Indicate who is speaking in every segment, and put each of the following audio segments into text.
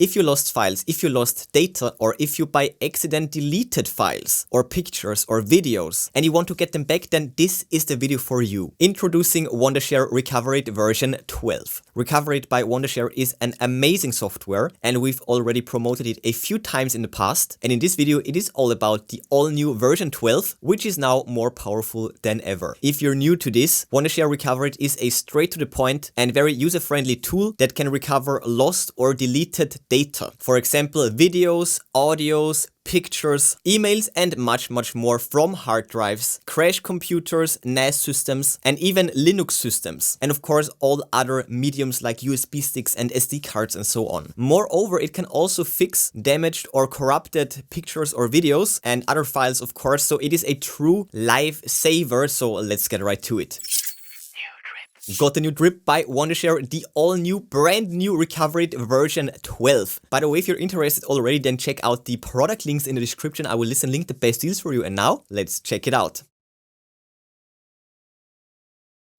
Speaker 1: If you lost files, if you lost data, or if you by accident deleted files or pictures or videos and you want to get them back, then this is the video for you. Introducing Wondershare Recoverit version 12. Recoverit by Wondershare is an amazing software and we've already promoted it a few times in the past. And in this video, it is all about the all new version 12, which is now more powerful than ever. If you're new to this, Wondershare Recoverit is a straight to the point and very user-friendly tool that can recover lost or deleted data. For example, videos, audios, pictures, emails, and much more from hard drives, crash computers, NAS systems, and even Linux systems. And of course, all other mediums like USB sticks and SD cards and so on. Moreover, it can also fix damaged or corrupted pictures or videos and other files, of course. So it is a true lifesaver. So let's get right to it. Got the new drip by Wondershare, the all new, brand new Recoverit version 12. By the way, if you're interested already, then check out the product links in the description. I will link the best deals for you. And now let's check it out.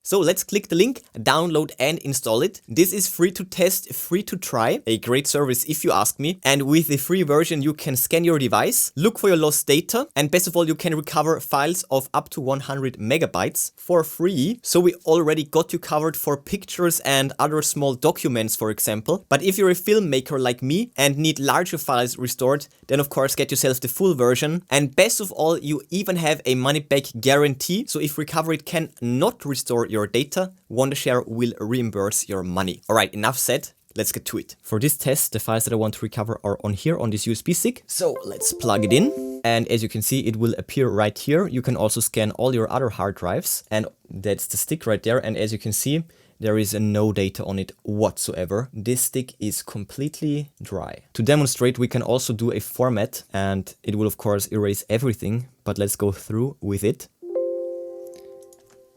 Speaker 1: So let's click the link, download and install it. This is free to test, free to try. A great service if you ask me. And with the free version, you can scan your device, look for your lost data, and best of all, you can recover files of up to 100 megabytes for free. So we already got you covered for pictures and other small documents, for example. But if you're a filmmaker like me and need larger files restored, then of course get yourself the full version. And best of all, you even have a money back guarantee. So if Recoverit can not restore your data, Wondershare will reimburse your money. All right, enough said. Let's get to it. For this test, the files that I want to recover are on here on this USB stick. So let's plug it in. And as you can see, it will appear right here. You can also scan all your other hard drives. And that's the stick right there. And as you can see, there is no data on it whatsoever. This stick is completely dry. To demonstrate, we can also do a format and it will of course erase everything, but let's go through with it.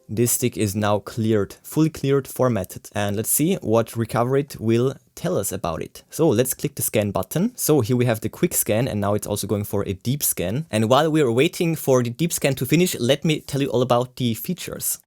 Speaker 1: This stick is now cleared, fully cleared, formatted. And let's see what Recoverit will tell us about it. So let's click the scan button. So here we have the quick scan and now it's also going for a deep scan. And while we're waiting for the deep scan to finish, let me tell you all about the features.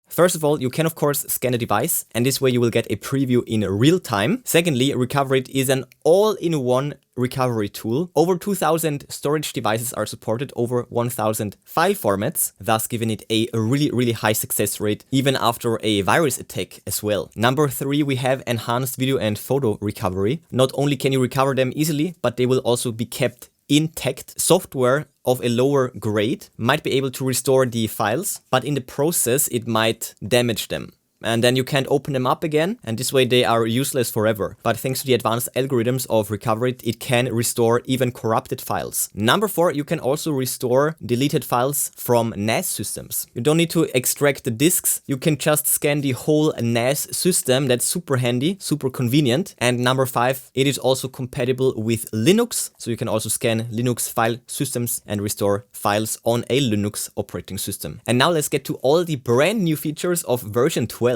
Speaker 1: First of all, you can of course scan a device and this way you will get a preview in real time. Secondly, Recoverit is an all-in-one recovery tool. Over 2000 storage devices are supported, over 1000 file formats, thus giving it a really high success rate even after a virus attack as well. Number 3, we have enhanced video and photo recovery. Not only can you recover them easily, but they will also be kept intact. Software of a lower grade might be able to restore the files, but in the process it might damage them. And then you can't open them up again, and this way they are useless forever. But thanks to the advanced algorithms of Recoverit, it can restore even corrupted files. Number 4, you can also restore deleted files from NAS systems. You don't need to extract the disks, you can just scan the whole NAS system. That's super handy, super convenient. And number 5, it is also compatible with Linux, so you can also scan Linux file systems and restore files on a Linux operating system. And now let's get to all the brand new features of version 12.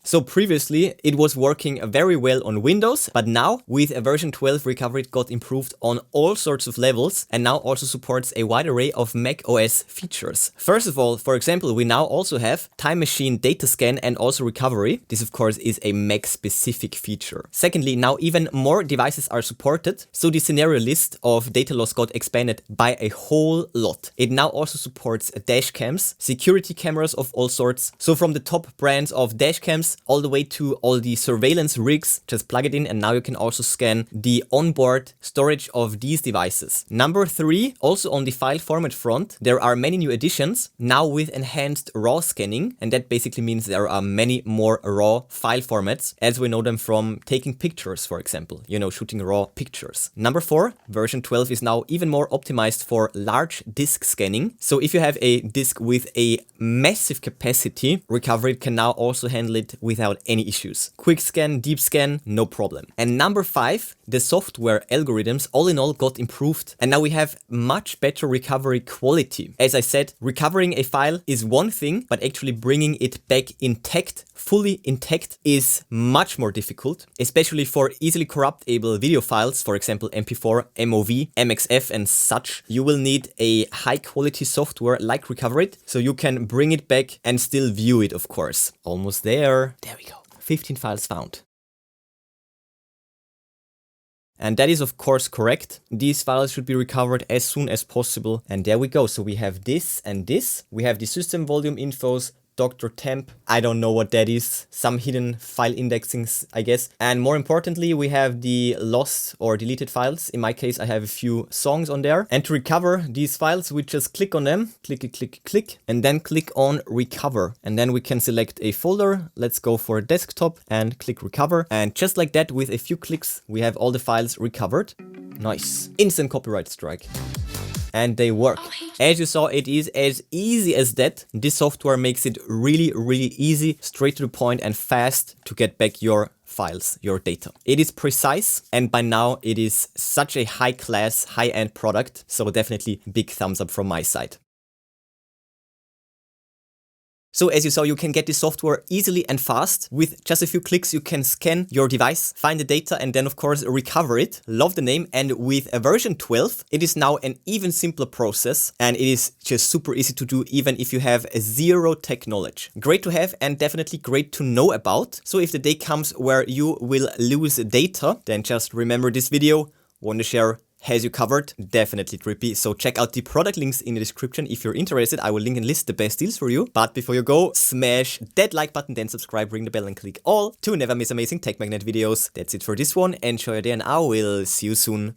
Speaker 1: So previously it was working very well on Windows, but now with version 12 Recoverit got improved on all sorts of levels and now also supports a wide array of Mac OS features. First of all, for example, we now also have Time Machine data scan and also recovery. This of course is a Mac specific feature. Secondly, now even more devices are supported, so the scenario list of data loss got expanded by a whole lot. It now also supports dash cams, security cameras of all sorts. So from the top brands of dash cams all the way to all the surveillance rigs, just plug it in and now you can also scan the onboard storage of these devices. Number 3, also on the file format front, there are many new additions now with enhanced RAW scanning, and that basically means there are many more RAW file formats as we know them from taking pictures, for example, shooting RAW pictures. Number 4, version 12 is now even more optimized for large disk scanning. So if you have a disk with a massive capacity, Recoverit can now also handle it without any issues. Quick scan, deep scan, no problem. And number 5, the software algorithms all in all got improved, and now we have much better recovery quality. As I said, recovering a file is one thing, but actually bringing it back intact, fully intact, is much more difficult, especially for easily corruptible video files, for example MP4, MOV, MXF and such. You will need a high quality software like Recoverit, so you can bring it back and still view it, of course. Almost there. There we go. 15 files found. And that is of course correct. These files should be recovered as soon as possible. And there we go. So we have this and this. We have the system volume infos, Dr. Temp. I don't know what that is. Some hidden file indexings, I guess. And more importantly, we have the lost or deleted files. In my case, I have a few songs on there. And to recover these files, we just click on them, click, click, click, and then click on recover. And then we can select a folder. Let's go for desktop and click recover. And just like that, with a few clicks, we have all the files recovered. Nice. Instant copyright strike. And they work. As you saw, it is as easy as that. This software makes it really, really easy, straight to the point and fast to get back your files, your data. It is precise, and by now it is such a high class, high-end product. So definitely big thumbs up from my side. So as you saw, you can get this software easily and fast. With just a few clicks, you can scan your device, find the data, and then of course recover it. Love the name. And with a version 12, it is now an even simpler process, and it is just super easy to do even if you have zero tech knowledge. Great to have and definitely great to know about. So if the day comes where you will lose data, then just remember this video. Wondershare has you covered. Definitely trippy. So check out the product links in the description if you're interested. I will link and list the best deals for you. But before you go, smash that like button, then subscribe, ring the bell and click all to never miss amazing Tech Magnet videos. That's it for this one. Enjoy your day and I will see you soon.